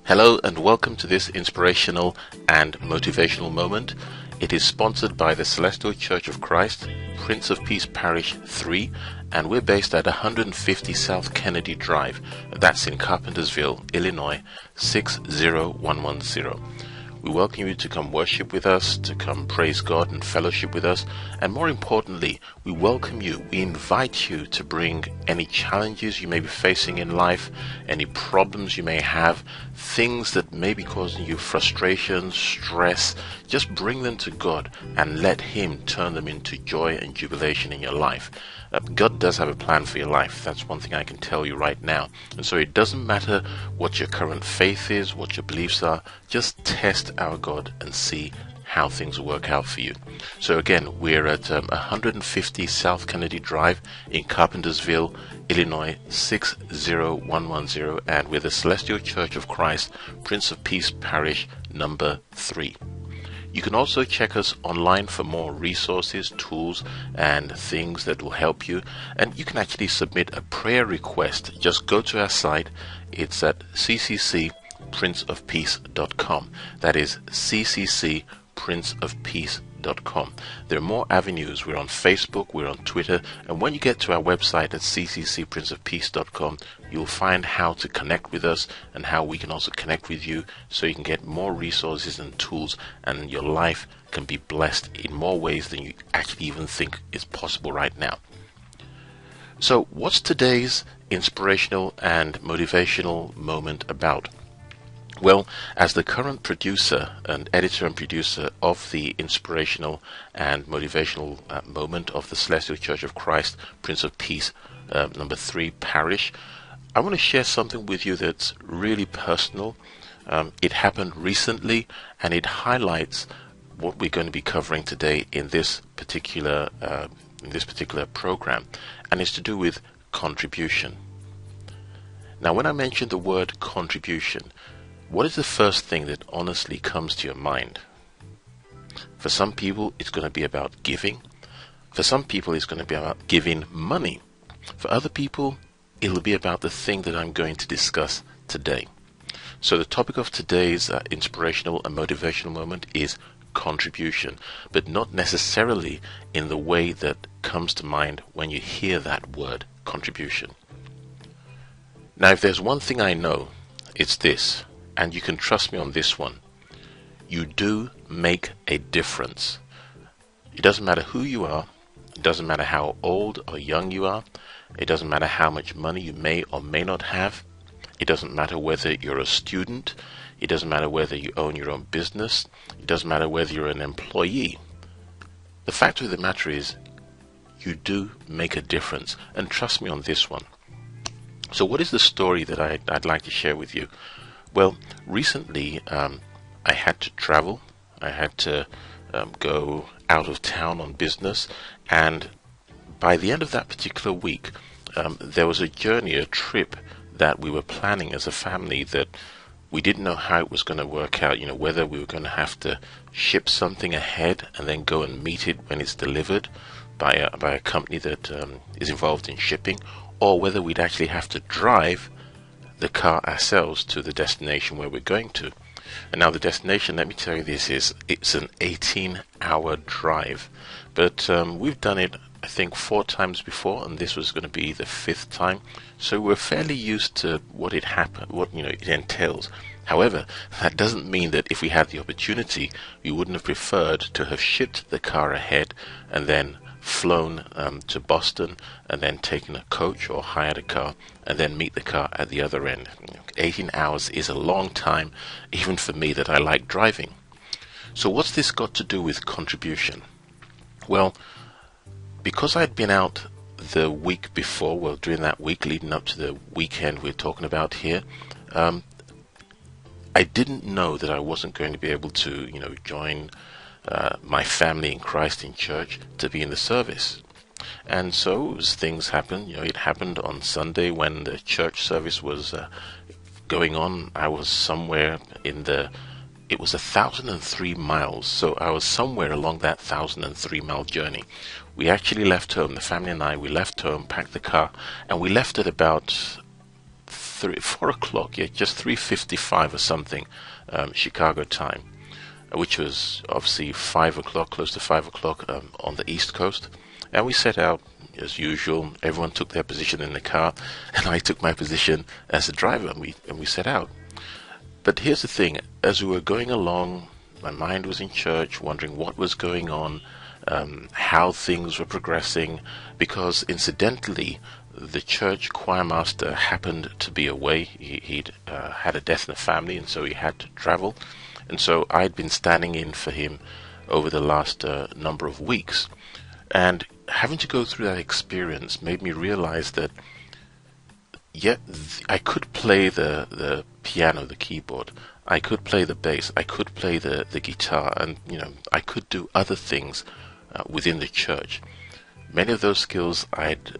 Hello and welcome to this inspirational and motivational moment. It is sponsored by the Celestial Church of Christ, Prince of Peace Parish 3, and we're based at 150 South Kennedy Drive. That's in Carpentersville, Illinois, 60110. We welcome you to come worship with us, to come praise God and fellowship with us, and more importantly, we welcome you, we invite you to bring any challenges you may be facing in life, any problems you may have, things that may be causing you frustration, stress. Just bring them to God and let Him turn them into joy and jubilation in your life. God does have a plan for your life. That's one thing I can tell you right now. And so it doesn't matter what your current faith is, what your beliefs are. Just test our God and see how things will work out for you. So again, we're at 150 South Kennedy Drive in Carpentersville, Illinois, 60110, and we're the Celestial Church of Christ, Prince of Peace Parish number 3. You can also check us online for more resources, tools, and things that will help you. And you can actually submit a prayer request. Just go to our site. It's at cccprinceofpeace.com. That is cccprinceofpeace.com. There are more avenues. We're on Facebook, we're on Twitter, and when you get to our website at cccprinceofpeace.com, you'll find how to connect with us and how we can also connect with you so you can get more resources and tools, and your life can be blessed in more ways than you actually even think is possible right now. So what's today's inspirational and motivational moment about? Well, as the current producer and editor and producer of the inspirational and motivational moment of the Celestial Church of Christ, Prince of Peace, number 3 Parish, I want to share something with you that's really personal. It happened recently, and it highlights what we're going to be covering today in this particular program, and it's to do with contribution. Now, when I mention the word contribution, what is the first thing that honestly comes to your mind? For some people, it's going to be about giving. For some people, it's going to be about giving money. For other people, it'll be about the thing that I'm going to discuss today. So the topic of today's inspirational and motivational moment is contribution, but not necessarily in the way that comes to mind when you hear that word, contribution. Now, if there's one thing I know, it's this. And you can trust me on this one. You do make a difference. It doesn't matter who you are. It doesn't matter how old or young you are. It doesn't matter how much money you may or may not have. It doesn't matter whether you're a student. It doesn't matter whether you own your own business. It doesn't matter whether you're an employee. The fact of the matter is, you do make a difference. And trust me on this one. So what is the story that I'd like to share with you? Well, recently I had to travel. I had to go out of town on business, and by the end of that particular week, there was a journey, a trip that we were planning as a family that we didn't know how it was going to work out, whether we were going to have to ship something ahead and then go and meet it when it's delivered by a company that is involved in shipping, or whether we'd actually have to drive the car ourselves to the destination where we're going to. And now the destination, let me tell you this, it's an 18-hour drive, but we've done it I think 4 times before, and this was going to be the 5th time, so we're fairly used to what it entails. However, that doesn't mean that if we had the opportunity, we wouldn't have preferred to have shipped the car ahead and then flown to Boston and then taken a coach or hired a car and then meet the car at the other end. 18 hours is a long time, even for me that I like driving. So what's this got to do with contribution? Well, because I'd been out the week before, well, during that week leading up to the weekend we're talking about here, I didn't know that I wasn't going to be able to, join my family in Christ in church to be in the service. And so as things happened, it happened on Sunday when the church service was going on. I was somewhere it was 1,003 miles, so I was somewhere along that 1,003-mile journey. We actually left home, the family and I, we left home, packed the car, and we left at about 4 o'clock, yeah, just 3:55 or something, Chicago time, which was obviously 5 o'clock, close to 5 o'clock on the East Coast. And we set out as usual. Everyone took their position in the car, and I took my position as the driver, and we set out. But here's the thing: as we were going along, my mind was in church, wondering what was going on, how things were progressing, because incidentally, the church choir master happened to be away. He'd had a death in the family, and so he had to travel. And so I'd been standing in for him over the last number of weeks. And having to go through that experience made me realize that, I could play the piano, the keyboard, I could play the bass, I could play the guitar, and I could do other things within the church. Many of those skills I'd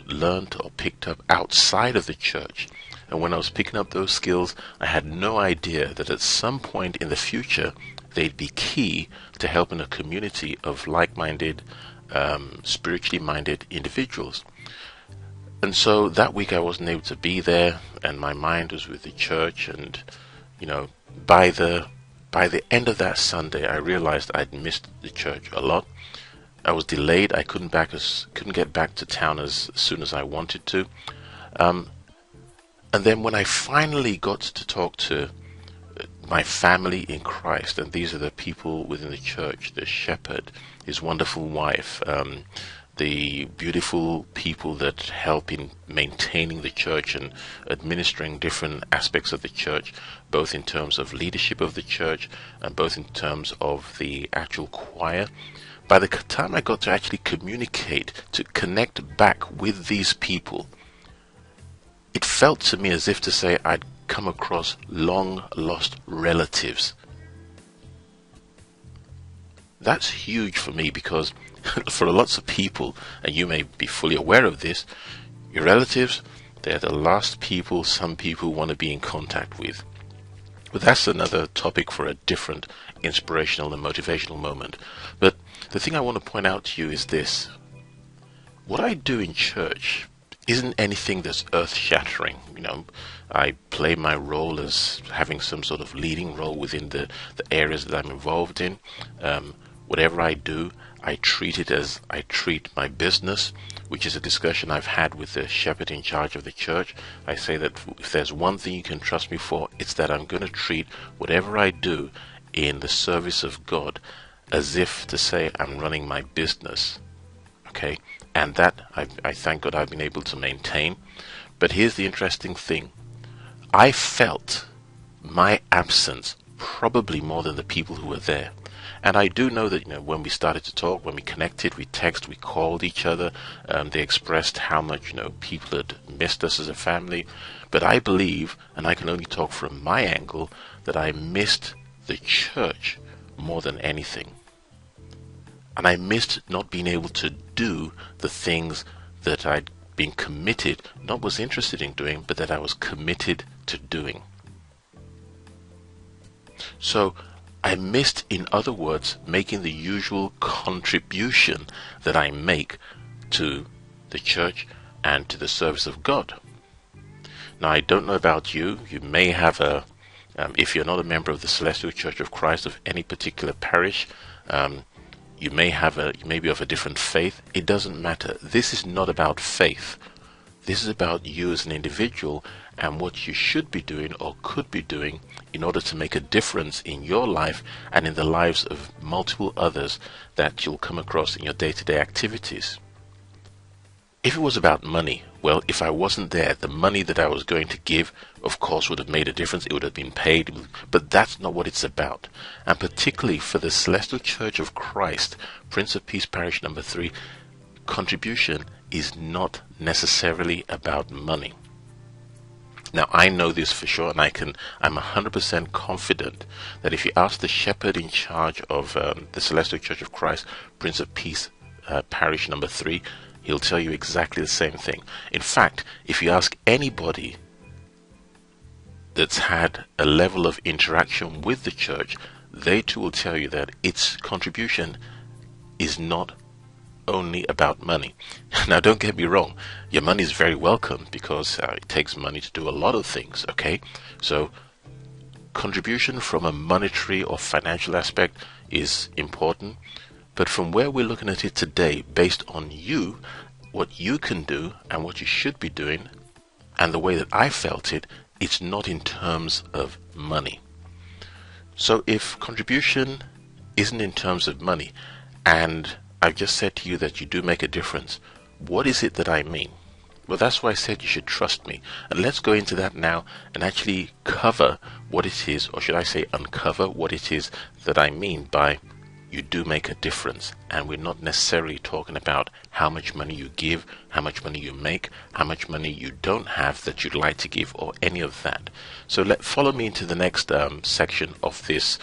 learned or picked up outside of the church. And when I was picking up those skills, I had no idea that at some point in the future they'd be key to helping a community of like-minded, spiritually minded individuals. And so that week I wasn't able to be there, and my mind was with the church. And by the end of that Sunday, I realized I'd missed the church a lot. I was delayed. I couldn't get back to town as soon as I wanted to. And then when I finally got to talk to my family in Christ, and these are the people within the church: the shepherd, his wonderful wife, the beautiful people that help in maintaining the church and administering different aspects of the church, both in terms of leadership of the church and both in terms of the actual choir. By the time I got to actually communicate, to connect back with these people, it felt to me as if to say I'd come across long lost relatives. That's huge for me, because for lots of people, and you may be fully aware of this, your relatives, they're the last people some people want to be in contact with. But that's another topic for a different inspirational and motivational moment. But the thing I want to point out to you is this: what I do in church isn't anything that's earth-shattering. I play my role as having some sort of leading role within the areas that I'm involved in. Whatever I do, I treat it as I treat my business, which is a discussion I've had with the shepherd in charge of the church. I say that if there's one thing you can trust me for, it's that I'm going to treat whatever I do in the service of God as if to say I'm running my business. Okay? And that I thank God I've been able to maintain. But here's the interesting thing: I felt my absence probably more than the people who were there. And I do know that when we started to talk, when we connected, we texted, we called each other, they expressed how much people had missed us as a family. But I believe, and I can only talk from my angle, that I missed the church more than anything. And I missed not being able to do the things that I'd been committed, not was interested in doing, but that I was committed to doing. So I missed, in other words, making the usual contribution that I make to the church and to the service of God. Now, I don't know about you. You may have if you're not a member of the Celestial Church of Christ of any particular parish, you may be of a different faith. It doesn't matter. This is not about faith. This is about you as an individual and what you should be doing or could be doing in order to make a difference in your life and in the lives of multiple others that you'll come across in your day-to-day activities. If it was about money, well, if I wasn't there, the money that I was going to give, of course, would have made a difference. It would have been paid. But that's not what it's about. And particularly for the Celestial Church of Christ, Prince of Peace Parish number 3, contribution is not necessarily about money. Now, I know this for sure, and I'm 100% confident that if you ask the shepherd in charge of the Celestial Church of Christ, Prince of Peace Parish number 3, he'll tell you exactly the same thing. In fact, if you ask anybody that's had a level of interaction with the church, they too will tell you that its contribution is not only about money. Now, don't get me wrong, your money is very welcome because it takes money to do a lot of things, okay? So, contribution from a monetary or financial aspect is important, but from where we're looking at it today, based on you, what you can do and what you should be doing, and the way that I felt it, it's not in terms of money. So if contribution isn't in terms of money, and I've just said to you that you do make a difference, what is it that I mean? Well, that's why I said you should trust me. And let's go into that now and actually cover what it is, or should I say uncover what it is that I mean by you do make a difference. And we're not necessarily talking about how much money you give, how much money you make, how much money you don't have that you'd like to give, or any of that. So follow me into the next section of this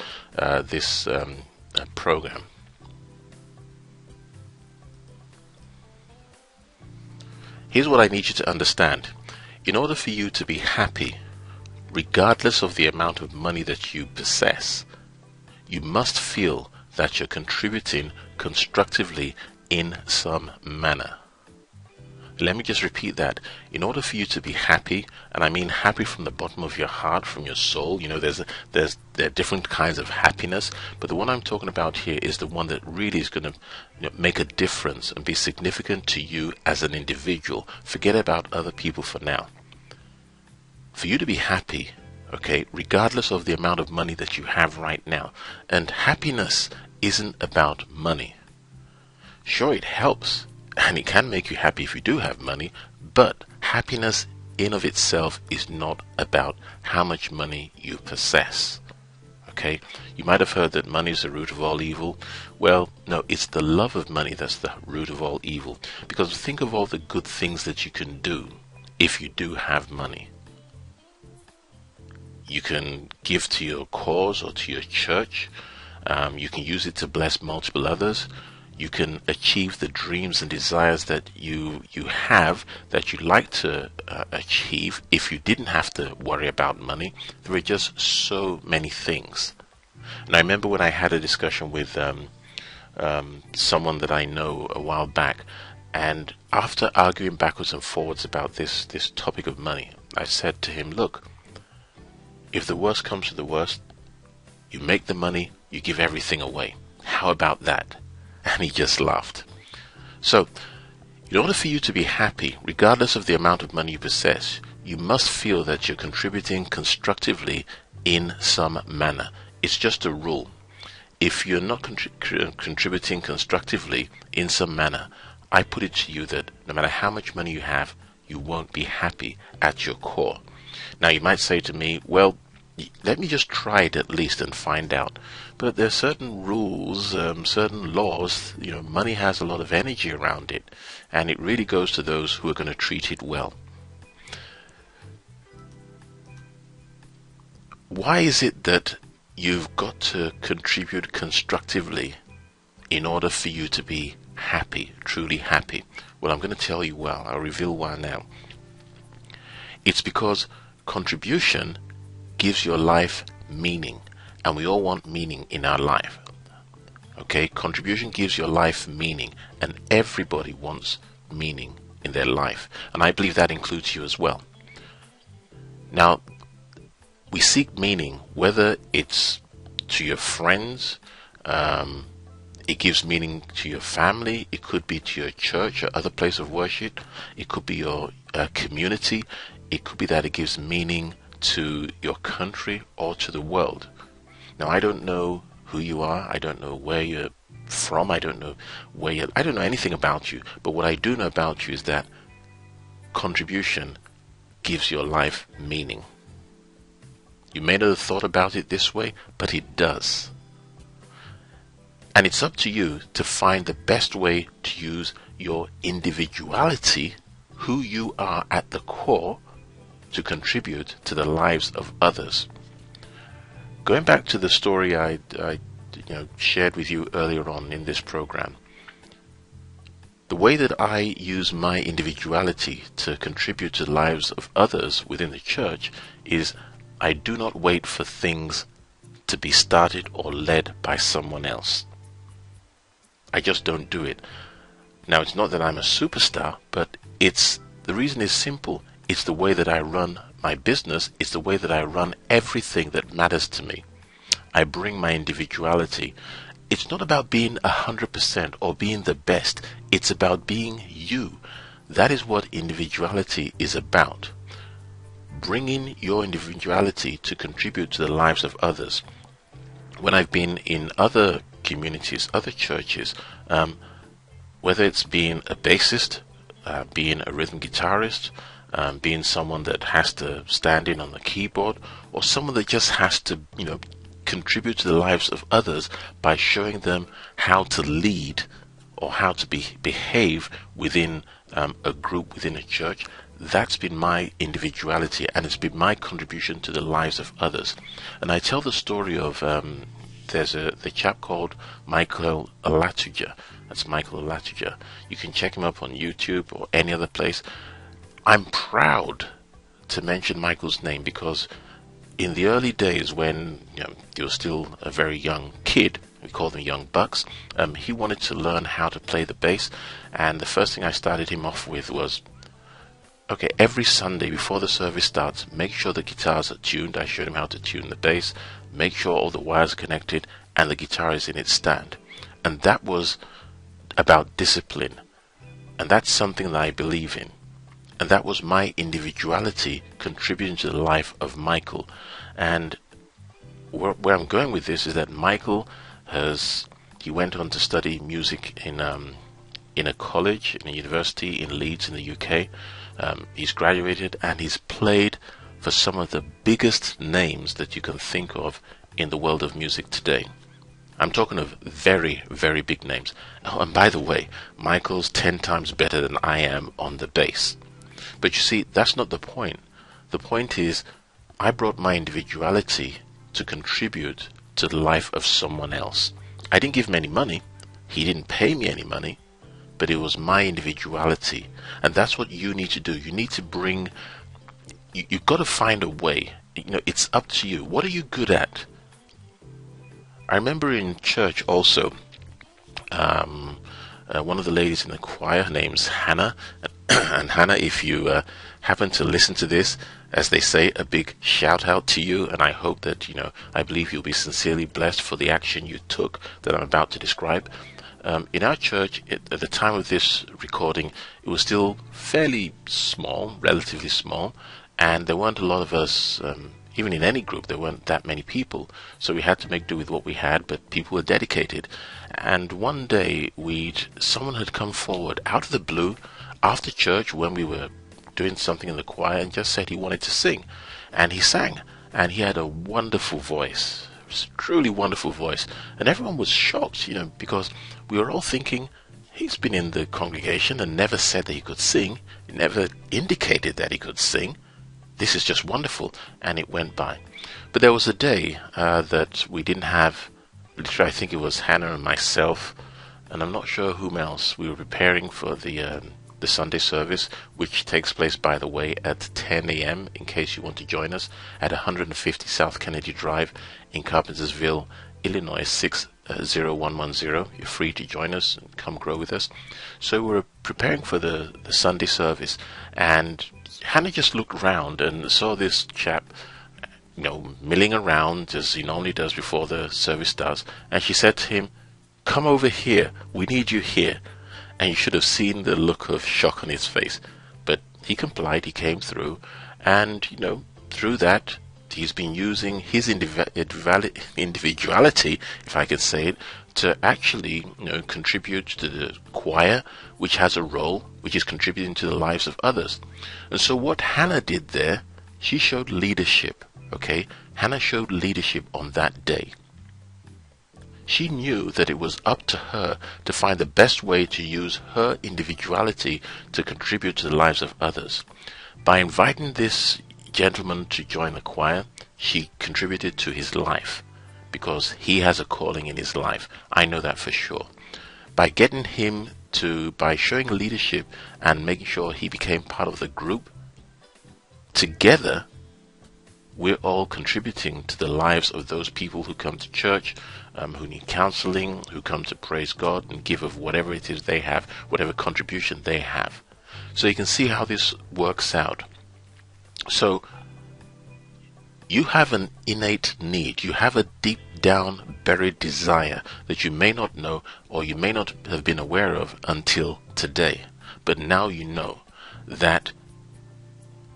program. Here's what I need you to understand. In order for you to be happy, regardless of the amount of money that you possess, you must feel that you're contributing constructively in some manner. Let me just repeat that. In order for you to be happy, and I mean happy from the bottom of your heart, from your soul, there are different kinds of happiness, but the one I'm talking about here is the one that really is going to make a difference and be significant to you as an individual. Forget about other people for now. For you to be happy, okay, regardless of the amount of money that you have right now, and happiness isn't about money. Sure, it helps. And it can make you happy if you do have money, but happiness in of itself is not about how much money you possess. Okay? You might have heard that money is the root of all evil. Well, no, it's the love of money that's the root of all evil. Because think of all the good things that you can do if you do have money. You can give to your cause or to your church. You can use it to bless multiple others. You can achieve the dreams and desires that you have, that you'd like to achieve if you didn't have to worry about money. There are just so many things. And I remember when I had a discussion with someone that I know a while back, and after arguing backwards and forwards about this topic of money, I said to him, look, if the worst comes to the worst, you make the money, you give everything away. How about that? And he just laughed. So, in order for you to be happy, regardless of the amount of money you possess, you must feel that you're contributing constructively in some manner. It's just a rule. If you're not contributing constructively in some manner, I put it to you that no matter how much money you have, you won't be happy at your core. Now, you might say to me, well, let me just try it at least and find out. But there are certain rules, certain laws. Money has a lot of energy around it, and it really goes to those who are going to treat it well. Why is it that you've got to contribute constructively in order for you to be happy, truly happy? Well, I'm going to tell you why. I'll reveal why now. It's because contribution gives your life meaning, and we all want meaning in our life. Okay, contribution gives your life meaning, and everybody wants meaning in their life, and I believe that includes you as well. Now, we seek meaning, whether it's to your friends, it gives meaning to your family, it could be to your church or other place of worship, it could be your community, it could be that it gives meaning to your country or to the world. Now, I don't know who you are, I don't know where you're from, I don't know anything about you, but what I do know about you is that contribution gives your life meaning. You may not have thought about it this way, but it does. And it's up to you to find the best way to use your individuality, who you are at the core, to contribute to the lives of others. Going back to the story I shared with you earlier on in this program, the way that I use my individuality to contribute to the lives of others within the church is I do not wait for things to be started or led by someone else. I just don't do it. Now, it's not that I'm a superstar, but the reason is simple. It's the way that I run my business. It's the way that I run everything that matters to me. I bring my individuality. It's not about being 100% or being the best. It's about being you. That is what individuality is about. Bringing your individuality to contribute to the lives of others. When I've been in other communities, other churches, whether it's being a bassist, being a rhythm guitarist, being someone that has to stand in on the keyboard, or someone that just has to, contribute to the lives of others by showing them how to lead or how to behave within a group, within a church. That's been my individuality, and it's been my contribution to the lives of others. And I tell the story of there's the chap called Michael Alade. That's Michael Alade. You can check him up on YouTube or any other place. I'm proud to mention Michael's name because in the early days when he was still a very young kid, we call them young bucks, he wanted to learn how to play the bass, and the first thing I started him off with was, okay, every Sunday before the service starts, make sure the guitars are tuned. I showed him how to tune the bass, make sure all the wires are connected, and the guitar is in its stand. And that was about discipline, and that's something that I believe in. And that was my individuality contributing to the life of Michael. And where I'm going with this is that Michael he went on to study music in a college, in a university in Leeds in the UK. He's graduated and he's played for some of the biggest names that you can think of in the world of music today. I'm talking of very, very big names. Oh, and by the way, Michael's 10 times better than I am on the bass. But you see, that's not the point. The point is, I brought my individuality to contribute to the life of someone else. I didn't give him any money. He didn't pay me any money. But it was my individuality. And that's what you need to do. You need to bring... You've got to find a way. It's up to you. What are you good at? I remember in church also, one of the ladies in the choir, her name's Hannah. And Hannah, if you happen to listen to this, as they say, a big shout out to you. And I hope that, I believe you'll be sincerely blessed for the action you took that I'm about to describe. In our church, at the time of this recording, it was still fairly small, relatively small, and there weren't a lot of us, even in any group, there weren't that many people, so we had to make do with what we had, but people were dedicated. And one day, someone had come forward out of the blue, after church, when we were doing something in the choir, and just said he wanted to sing. And he sang, and he had a wonderful voice. Truly wonderful voice, and everyone was shocked, because we were all thinking, he's been in the congregation and never said that he could sing, he never indicated that he could sing. This is just wonderful. And it went by. But there was a day that we didn't have, literally I think it was Hannah and myself, and I'm not sure whom else. We were preparing for the Sunday service, which takes place, by the way, at 10 a.m. in case you want to join us, at 150 South Kennedy Drive in Carpentersville, Illinois 60110. You're free to join us and come grow with us. So we were preparing for the Sunday service, and Hannah just looked round and saw this chap, milling around as he normally does before the service starts, and she said to him, "Come over here, we need you here." And you should have seen the look of shock on his face. But he complied, he came through, and, through that, he's been using his individuality, if I could say it, to actually, contribute to the choir, which has a role, which is contributing to the lives of others. And so what Hannah did there, she showed leadership, okay? Hannah showed leadership on that day. She knew that it was up to her to find the best way to use her individuality to contribute to the lives of others. By inviting this gentleman to join the choir, she contributed to his life, because he has a calling in his life. I know that for sure. By getting him by showing leadership and making sure he became part of the group, together we're all contributing to the lives of those people who come to church, who need counseling, who come to praise God and give of whatever it is they have, whatever contribution they have. So you can see how this works out. So you have an innate need, you have a deep down buried desire that you may not know or you may not have been aware of until today. But now you know that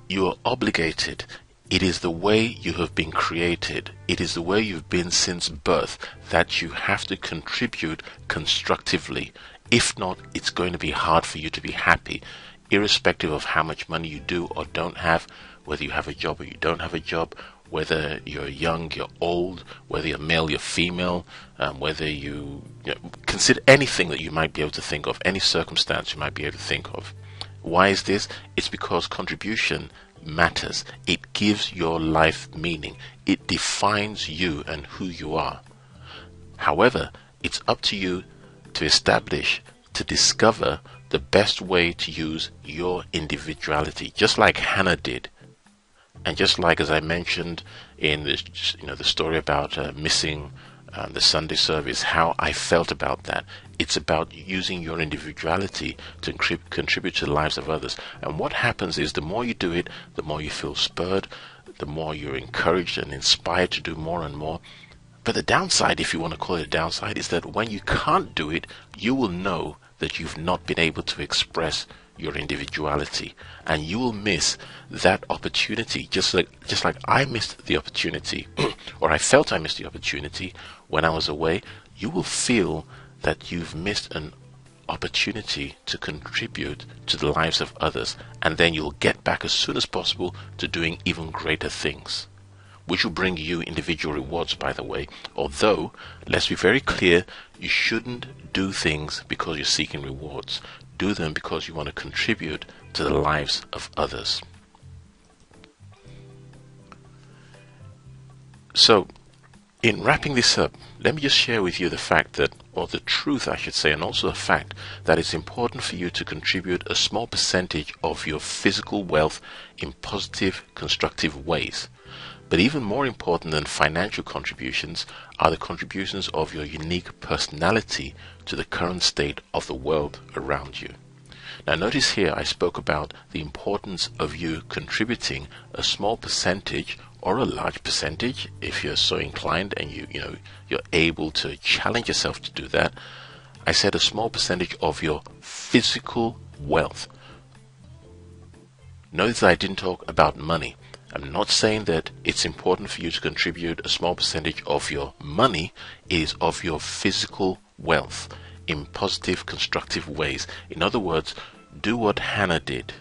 you are obligated. It is the way you have been created. It is the way you've been since birth that you have to contribute constructively. If not, it's going to be hard for you to be happy, irrespective of how much money you do or don't have, whether you have a job or you don't have a job, whether you're young, you're old, whether you're male, you're female, whether you consider anything that you might be able to think of, any circumstance you might be able to think of. Why is this? It's because contribution matters. It gives your life meaning. It defines you and who you are. However, it's up to you to establish, to discover the best way to use your individuality, just like Hannah did. And just like, as I mentioned in this, the story about missing the Sunday service, how I felt about that. It's about using your individuality to contribute to the lives of others. And what happens is the more you do it, the more you feel spurred, the more you're encouraged and inspired to do more and more. But the downside, if you want to call it a downside, is that when you can't do it, you will know that you've not been able to express your individuality, and you will miss that opportunity, just like I missed the opportunity or I felt I missed the opportunity when I was away. You will feel that you've missed an opportunity to contribute to the lives of others, and then you'll get back as soon as possible to doing even greater things, which will bring you individual rewards, by the way. Although, let's be very clear, you shouldn't do things because you're seeking rewards. Do them because you want to contribute to the lives of others. So, in wrapping this up, let me just share with you the fact that, or the truth I should say, and also the fact that it's important for you to contribute a small percentage of your physical wealth in positive, constructive ways. But even more important than financial contributions are the contributions of your unique personality to the current state of the world around you. Now notice here I spoke about the importance of you contributing a small percentage or a large percentage if you're so inclined and you're able to challenge yourself to do that. I said a small percentage of your physical wealth. Notice that I didn't talk about money. I'm not saying that it's important for you to contribute a small percentage of your money. It is of your physical wealth in positive, constructive ways. In other words, do what Hannah did.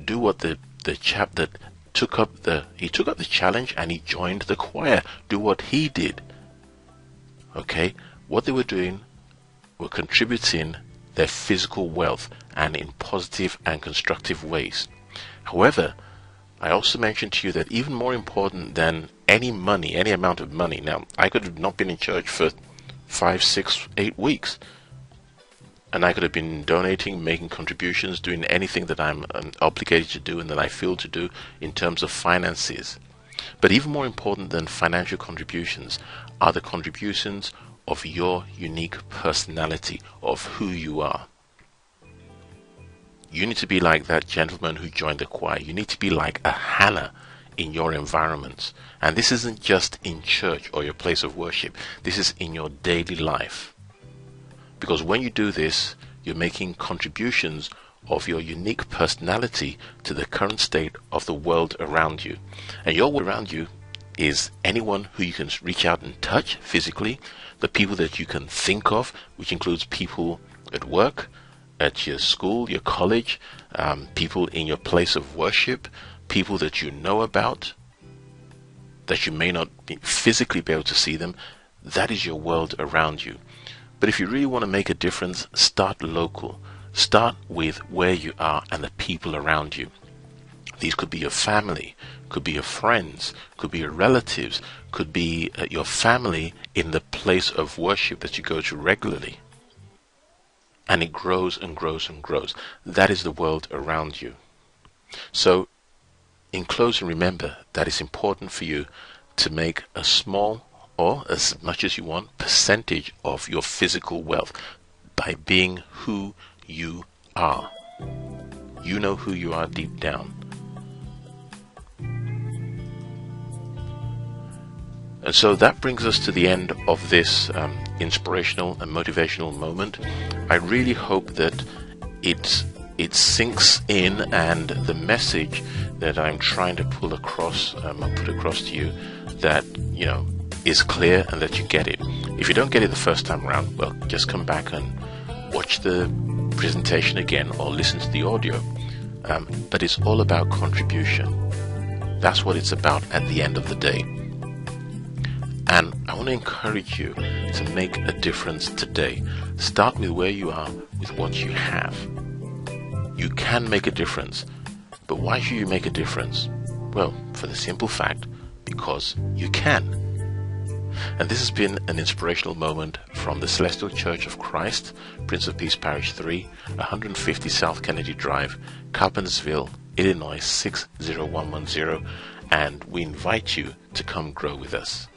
Do what the chap that took up the challenge and he joined the choir. Do what he did. Okay? What they were doing were contributing their physical wealth and in positive and constructive ways. However, I also mentioned to you that even more important than any money, any amount of money. Now, I could have not been in church for 5, 6, 8 weeks. And I could have been donating, making contributions, doing anything that I'm obligated to do and that I feel to do in terms of finances. But even more important than financial contributions are the contributions of your unique personality, of who you are. You need to be like that gentleman who joined the choir. You need to be like a Hannah in your environments. And this isn't just in church or your place of worship. This is in your daily life. Because when you do this, you're making contributions of your unique personality to the current state of the world around you. And your world around you is anyone who you can reach out and touch physically, the people that you can think of, which includes people at work, at your school, your college, people in your place of worship, people that you know about, that you may not physically be able to see them. That is your world around you. But if you really want to make a difference, start local. Start with where you are and the people around you. These could be your family, could be your friends, could be your relatives, could be your family in the place of worship that you go to regularly. And it grows and grows and grows. That is the world around you. So in closing, remember that it's important for you to make a small, or as much as you want, percentage of your physical wealth by being who you are. You know who you are deep down. And so that brings us to the end of this inspirational and motivational moment. I really hope that it sinks in, and the message that I'm trying to put across to you, that is clear and that you get it. If you don't get it the first time around, well, just come back and watch the presentation again or listen to the audio. But it's all about contribution. That's what it's about at the end of the day. And I want to encourage you to make a difference today. Start with where you are, with what you have. You can make a difference. But why should you make a difference? Well, for the simple fact, because you can. And this has been an inspirational moment from the Celestial Church of Christ, Prince of Peace Parish 3, 150 South Kennedy Drive, Carpentersville, Illinois 60110, and we invite you to come grow with us.